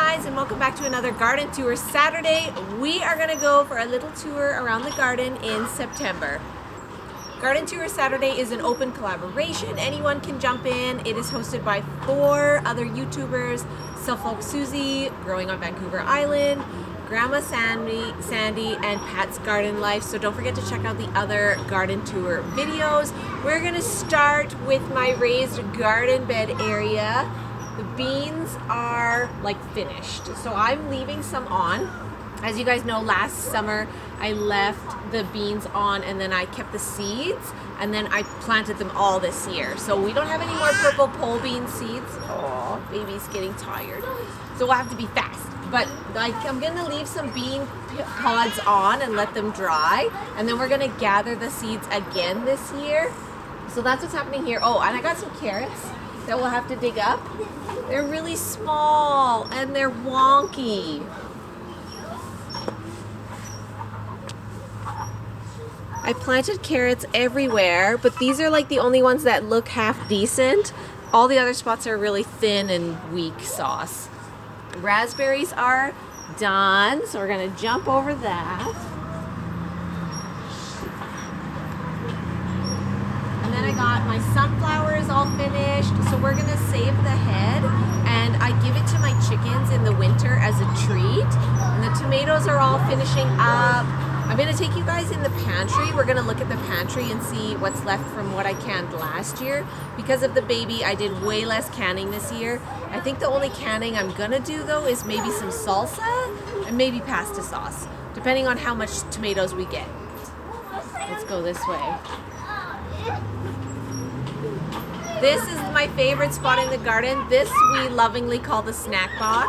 guys, and welcome back to another Garden Tour Saturday. We are going to go for a little tour around the garden in September. Garden Tour Saturday is an open collaboration. Anyone can jump in. It is hosted by 4 other YouTubers: Self-Folk Susie, Growing on Vancouver Island, Grandma Sandy, and Pat's Garden Life. So don't forget to check out the other garden tour videos. We're going to start with my raised garden bed area. The beans are like finished, so I'm leaving some on. As you guys know, last summer I left the beans on and then I kept the seeds and then I planted them all this year. So we don't have any more purple pole bean seeds. Oh, baby's getting tired. So we'll have to be fast. But I'm gonna leave some bean pods on and let them dry. And then we're gonna gather the seeds again this year. So that's what's happening here. Oh, and I got some carrots that we'll have to dig up. They're really small and they're wonky. I planted carrots everywhere, but these are like the only ones that look half decent. All the other spots are really thin and weak sauce. Raspberries are done, so we're gonna jump over that. And then I got my sunflowers all finished, so we're gonna save the head and I give it to my chickens in the winter as a treat. And the tomatoes are all finishing up. I'm gonna take you guys in the pantry. We're gonna look at the pantry and see what's left from what I canned last year. Because of the baby, I did way less canning this year. I think the only canning I'm gonna do though is maybe some salsa and maybe pasta sauce, depending on how much tomatoes we get. Let's go this way. This is my favorite spot in the garden. This we lovingly call the snack box,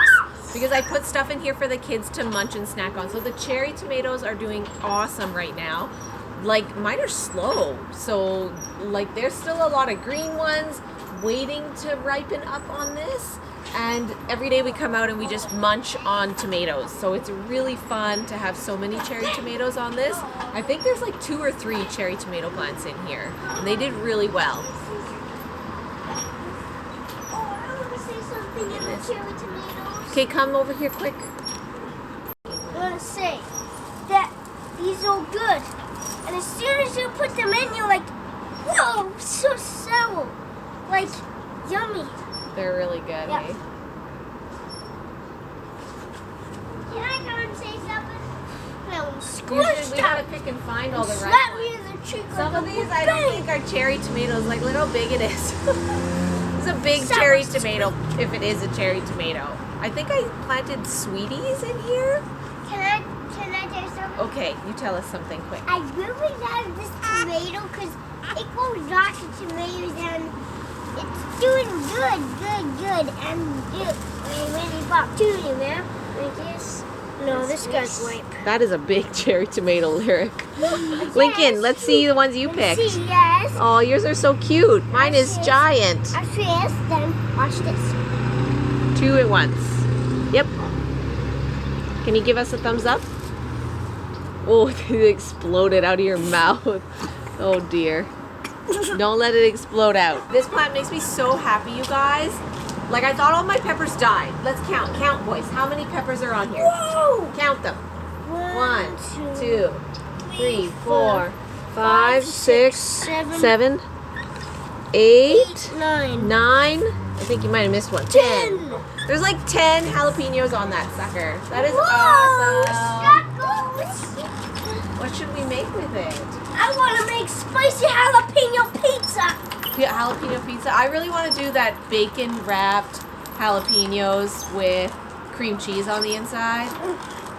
because I put stuff in here for the kids to munch and snack on. So the cherry tomatoes are doing awesome right now. Like, mine are slow. So like there's still a lot of green ones waiting to ripen up on this. And every day we come out and we just munch on tomatoes. So it's really fun to have so many cherry tomatoes on this. I think there's like 2 or 3 cherry tomato plants in here. And they did really well. Cherry tomatoes. Okay, come over here quick. I want to say that these are good, and as soon as you put them in, you're like, whoa, so sour, like yummy. They're really good, Yeah. eh? Can I come and say something? No, Usually we gotta pick and find all the right Slap ones. me in the cheek. Some like of a these I don't think are cherry tomatoes. Like, look how big it is. It's a big cherry tomato, if it is a cherry tomato. I think I planted sweeties in here. Can I tell you something? Okay, you tell us something quick. I really love this tomato because it goes lots of tomatoes and it's doing good. And we really bought 2 in there. Like this. No, this guy's ripe. That is a big cherry tomato, Lyric. Lincoln, let's see the ones you picked. See, yes. Oh, yours are so cute. Mine is Yes. giant. Actually, yes, then watch this. 2 at once. Yep. Can you give us a thumbs up? Oh, it exploded out of your mouth. Oh dear. Don't let it explode out. This plant makes me so happy, you guys. Like, I thought all my peppers died. Let's count. Count, boys. How many peppers are on here? Whoa! Count them. 1, 2, 2, 3, 4, 5, 6, 7, 8, 9, 9. I think you might have missed one. 10. There's like 10 jalapenos on that sucker. That is awesome. What should we make with it? I want to make spicy jalapeno pizza. Yeah, jalapeno pizza. I really want to do that bacon wrapped jalapenos with cream cheese on the inside.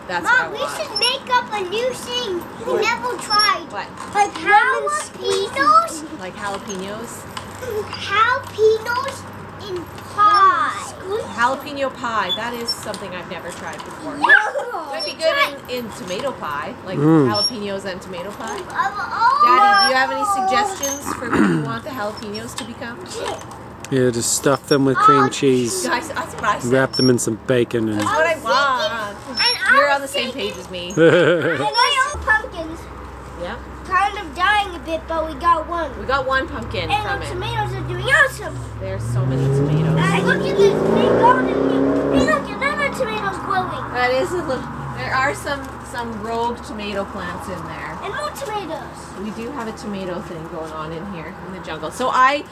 That's Mom, what I we want. should make up a new thing we What? never tried. What? Like jalapenos. Like jalapenos? Jalapenos in pie. Jalapeno pie. That is something I've never tried before. No. Might be good in tomato pie, like jalapenos and tomato pie. Oh, Daddy, do you have any suggestions for what you want the jalapenos to become? Yeah, just stuff them with cream cheese. Guys, that's what I said. Wrap them in some bacon and That's what I want. And You're on the same page as me. And my own pumpkins Yeah. kind of dying a bit, but we got one. We got 1 pumpkin And from the it. tomatoes are doing awesome. There's so many tomatoes. And look at this big garden here. Hey, look, another tomato That is a little. There are some rogue tomato plants in there. And more tomatoes. We do have a tomato thing going on in here in the jungle. So I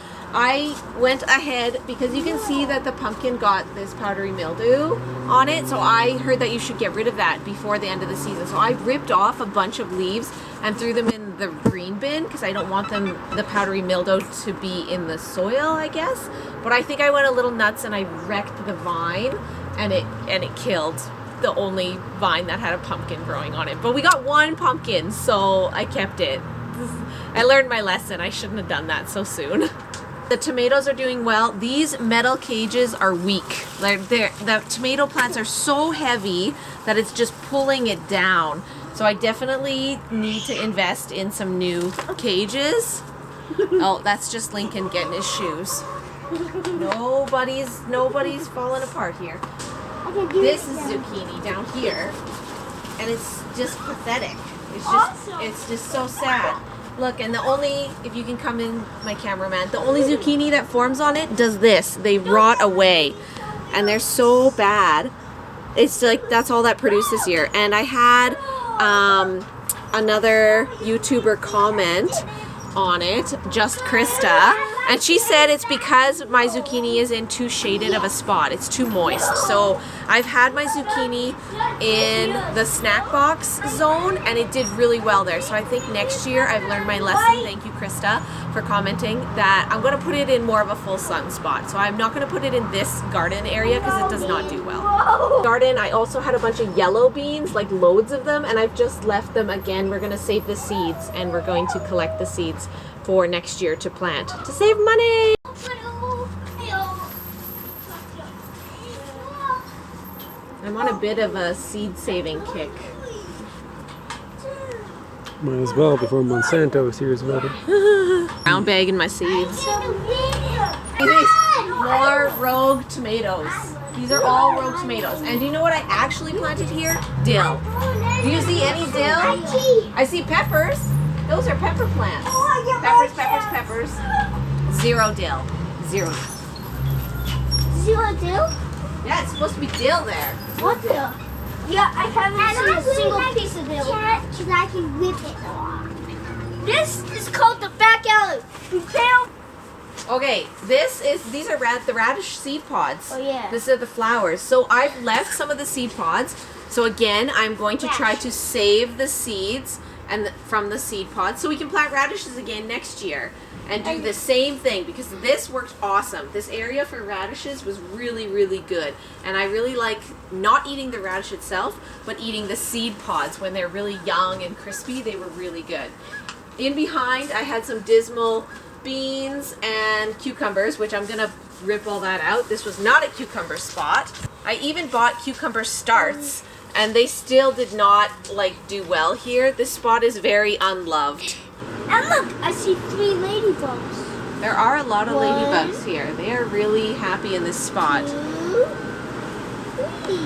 went ahead because you can see that the pumpkin got this powdery mildew on it. So I heard that you should get rid of that before the end of the season. So I ripped off a bunch of leaves and threw them in the green bin because I don't want the powdery mildew to be in the soil, I guess. But I think I went a little nuts and I wrecked the vine and it killed the only vine that had a pumpkin growing on it. But we got one pumpkin, so I kept it. I learned my lesson. I shouldn't have done that so soon. The tomatoes are doing well. These metal cages are weak. The tomato plants are so heavy that it's just pulling it down. So I definitely need to invest in some new cages. Oh, that's just Lincoln getting his shoes. Nobody's falling apart here. This is zucchini down here, and it's just pathetic. It's just so sad. Look, and if you can come in, my cameraman, the only zucchini that forms on it does this. They rot away, and they're so bad. It's like that's all that produced this year. And I had another YouTuber comment on it, Just Krista, and she said it's because my zucchini is in too shaded of a spot. It's too moist. So I've had my zucchini in the snack box zone and it did really well there. So I think next year I've learned my lesson. Thank you, Krista, for commenting that I'm going to put it in more of a full sun spot. So I'm not going to put it in this garden area because it does not do well. Garden, I also had a bunch of yellow beans, like loads of them, and I've just left them again. We're going to save the seeds and we're going to collect the seeds for next year to plant to save money. I'm on a bit of a seed saving kick. Might as well before Monsanto hears about it. Brown bag in my seeds. More rogue tomatoes. These are all rogue tomatoes. And do you know what I actually planted here? Dill. Do you see any dill? I see peppers. Those are pepper plants. Peppers. Zero dill. Zero. Zero dill? Yeah, it's supposed to be dill there. What dill? Yeah, I haven't seen a single piece of dill. Because I can whip it. This is called the backyard. Okay, these are the radish seed pods. Oh yeah. These are the flowers. So I've left some of the seed pods. So again, I'm going to try to save the seeds from the seed pods so we can plant radishes again next year and do the same thing because this worked awesome. This area for radishes was really, really good. And I really like not eating the radish itself, but eating the seed pods when they're really young and crispy. They were really good. In behind, I had some dismal beans and cucumbers, which I'm gonna rip all that out. This was not a cucumber spot. I even bought cucumber starts and they still did not do well here. This spot is very unloved. And look, I see 3 ladybugs. There are a lot of ladybugs here. They are really happy in this spot. 2, 3.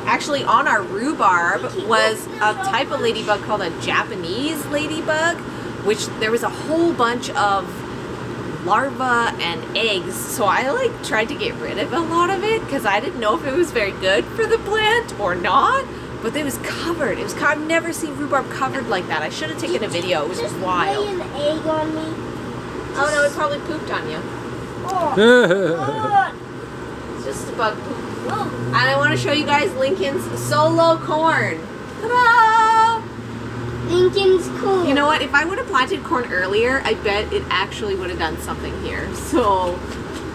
Actually, on our rhubarb was a type of ladybug called a Japanese ladybug, which there was a whole bunch of larvae and eggs. So I tried to get rid of a lot of it because I didn't know if it was very good for the plant or not. But it was covered. I've never seen rhubarb covered like that. I should have taken a video. It was just wild. lay an egg on me. Oh no, it probably pooped on you. Oh. It's just a bug poop. And I want to show you guys Lincoln's solo corn. Ta-da! Lincoln's corn. You know what? If I would have planted corn earlier, I bet it actually would have done something here. So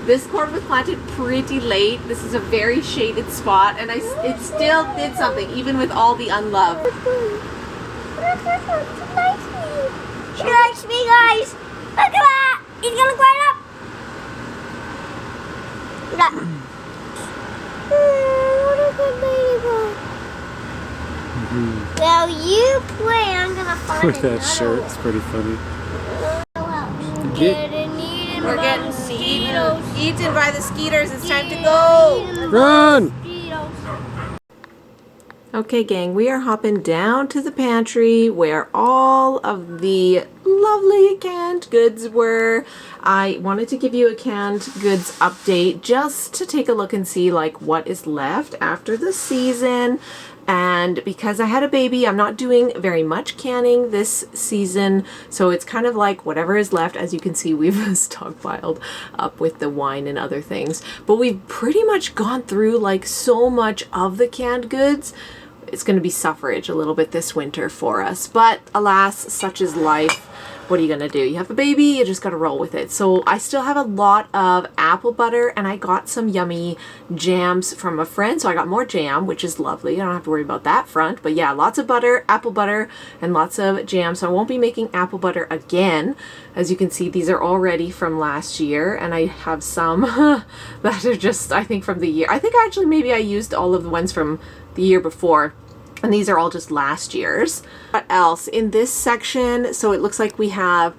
this corn was planted pretty late. This is a very shaded spot, and it still did something, even with all the unlove. He likes me, guys. Look at that. He's gonna climb up. Look at that. What a good ladybug. Well, you play. I'm gonna find With that another shirt, one. it's pretty funny. We're getting eaten by the skeeters. It's time to go. Run! Okay, gang, we are hopping down to the pantry where all of the lovely canned goods were. I wanted to give you a canned goods update just to take a look and see like what is left after the season. And because I had a baby, I'm not doing very much canning this season. So it's kind of like whatever is left. As you can see, we've stockpiled up with the wine and other things. But we've pretty much gone through like so much of the canned goods. It's going to be suffrage a little bit this winter for us. But alas, such is life. What are you gonna do? You have a baby, you just gotta roll with it. So I still have a lot of apple butter, and I got some yummy jams from a friend. So I got more jam, which is lovely. I don't have to worry about that front. But yeah, lots of butter, apple butter, and lots of jam. So I won't be making apple butter again. As you can see, these are already from last year, and I have some that are just, I think, from the year. I think actually maybe I used all of the ones from the year before. And these are all just last year's. What else in this section? So it looks like we have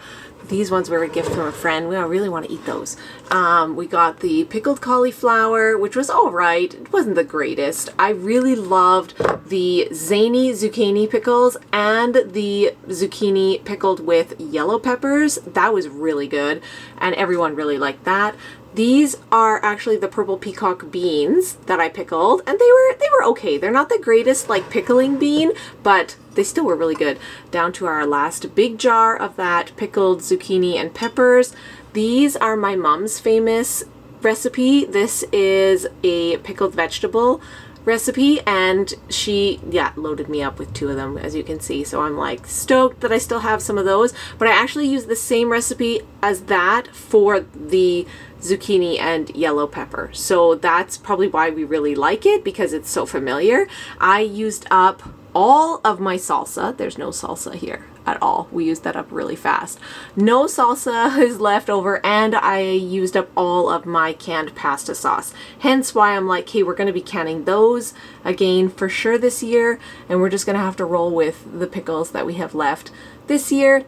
these ones were a gift from a friend. We don't really want to eat those. We got the pickled cauliflower, which was all right. It wasn't the greatest. I really loved the zany zucchini pickles and the zucchini pickled with yellow peppers. That was really good, and everyone really liked that. These are actually the purple peacock beans that I pickled, and they were okay. They're not the greatest like pickling bean, but they still were really good. Down to our last big jar of that pickled zucchini and peppers. These are my mom's famous recipe. This is a pickled vegetable recipe, and she loaded me up with 2 of them, as you can see. So I'm like stoked that I still have some of those, but I actually use the same recipe as that for the zucchini and yellow pepper. So that's probably why we really like it, because it's so familiar. I used up all of my salsa. There's no salsa here at all. We used that up really fast. No salsa is left over, and I used up all of my canned pasta sauce. Hence why I'm like, hey, we're going to be canning those again for sure this year, and we're just going to have to roll with the pickles that we have left this year.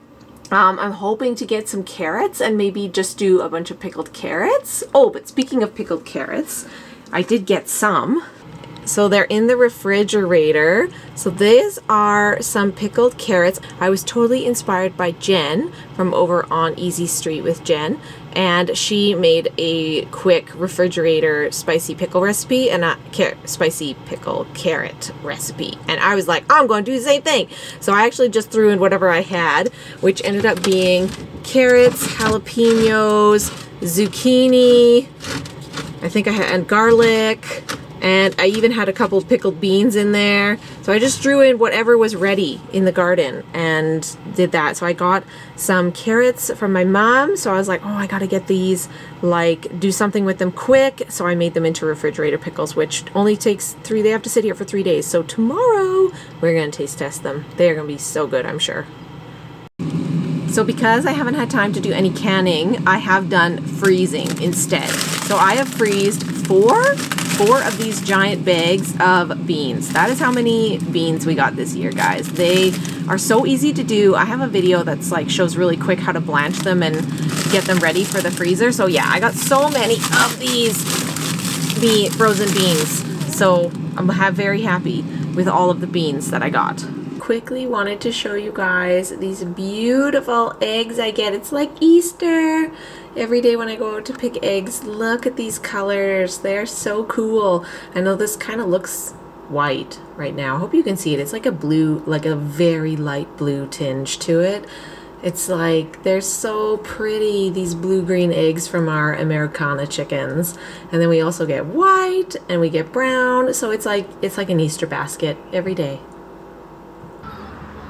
I'm hoping to get some carrots and maybe just do a bunch of pickled carrots. Oh, but speaking of pickled carrots, I did get some. So they're in the refrigerator. So these are some pickled carrots. I was totally inspired by Jen from over on Easy Street with Jen, and she made a quick refrigerator spicy pickle recipe and a spicy pickle carrot recipe. And I was like, I'm going to do the same thing. So I actually just threw in whatever I had, which ended up being carrots, jalapenos, zucchini, I think I had, and garlic. And I even had a couple pickled beans in there. So I just threw in whatever was ready in the garden and did that. So I got some carrots from my mom. So I was like, oh, I got to get these, like do something with them quick. So I made them into refrigerator pickles, which only takes 3, they have to sit here for 3 days. So tomorrow we're going to taste test them. They're going to be so good, I'm sure. So because I haven't had time to do any canning, I have done freezing instead. So I have freezed four of these giant bags of beans. That is how many beans we got this year, guys. They are so easy to do. I have a video that's like shows really quick how to blanch them and get them ready for the freezer. So yeah, I got so many of these frozen beans. So I'm very happy with all of the beans that I got. Quickly wanted to show you guys these beautiful eggs I get. It's like Easter every day when I go out to pick eggs. Look at these colors. They're so cool. I know this kind of looks white right now. I hope you can see it. It's like a blue, like a very light blue tinge to it. It's like, they're so pretty, these blue-green eggs from our Americana chickens. And then we also get white and we get brown. So it's like an Easter basket every day.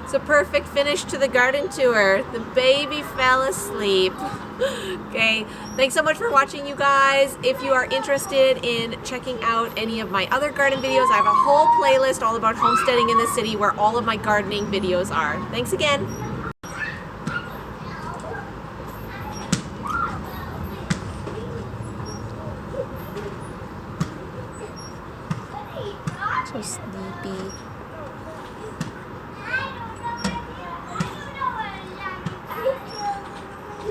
It's a perfect finish to the garden tour. The baby fell asleep. Okay, thanks so much for watching, you guys. If you are interested in checking out any of my other garden videos, I have a whole playlist all about homesteading in the city where all of my gardening videos are. Thanks again. So sleepy.